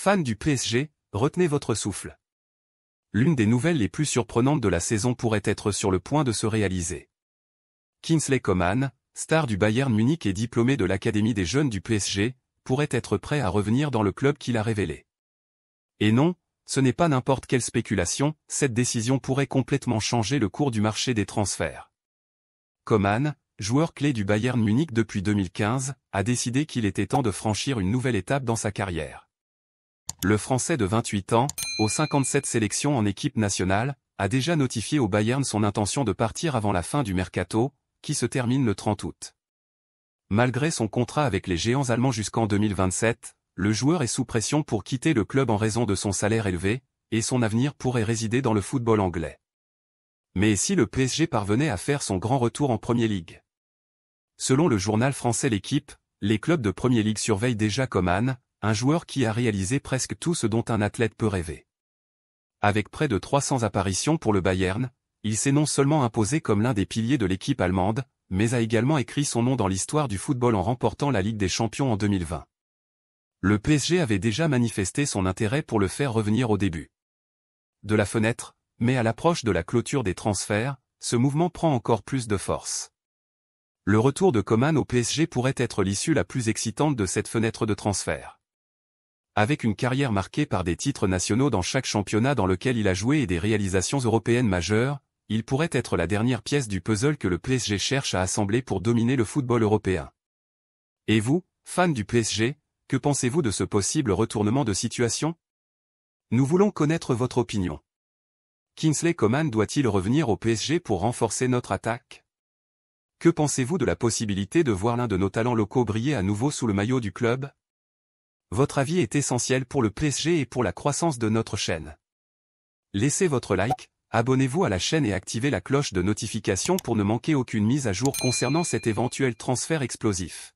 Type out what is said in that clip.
Fans du PSG, retenez votre souffle. L'une des nouvelles les plus surprenantes de la saison pourrait être sur le point de se réaliser. Kingsley Coman, star du Bayern Munich et diplômé de l'Académie des jeunes du PSG, pourrait être prêt à revenir dans le club qu'il a révélé. Et non, ce n'est pas n'importe quelle spéculation, cette décision pourrait complètement changer le cours du marché des transferts. Coman, joueur clé du Bayern Munich depuis 2015, a décidé qu'il était temps de franchir une nouvelle étape dans sa carrière. Le Français de 28 ans, aux 57 sélections en équipe nationale, a déjà notifié au Bayern son intention de partir avant la fin du mercato, qui se termine le 30 août. Malgré son contrat avec les géants allemands jusqu'en 2027, le joueur est sous pression pour quitter le club en raison de son salaire élevé, et son avenir pourrait résider dans le football anglais. Mais si le PSG parvenait à faire son grand retour en Premier League? Selon le journal français L'Équipe, les clubs de Premier League surveillent déjà Coman, un joueur qui a réalisé presque tout ce dont un athlète peut rêver. Avec près de 300 apparitions pour le Bayern, il s'est non seulement imposé comme l'un des piliers de l'équipe allemande, mais a également écrit son nom dans l'histoire du football en remportant la Ligue des Champions en 2020. Le PSG avait déjà manifesté son intérêt pour le faire revenir au début de la fenêtre, mais à l'approche de la clôture des transferts, ce mouvement prend encore plus de force. Le retour de Coman au PSG pourrait être l'issue la plus excitante de cette fenêtre de transfert. Avec une carrière marquée par des titres nationaux dans chaque championnat dans lequel il a joué et des réalisations européennes majeures, il pourrait être la dernière pièce du puzzle que le PSG cherche à assembler pour dominer le football européen. Et vous, fans du PSG, que pensez-vous de ce possible retournement de situation? Nous voulons connaître votre opinion. Kingsley Coman doit-il revenir au PSG pour renforcer notre attaque? Que pensez-vous de la possibilité de voir l'un de nos talents locaux briller à nouveau sous le maillot du club? Votre avis est essentiel pour le PSG et pour la croissance de notre chaîne. Laissez votre like, abonnez-vous à la chaîne et activez la cloche de notification pour ne manquer aucune mise à jour concernant cet éventuel transfert explosif.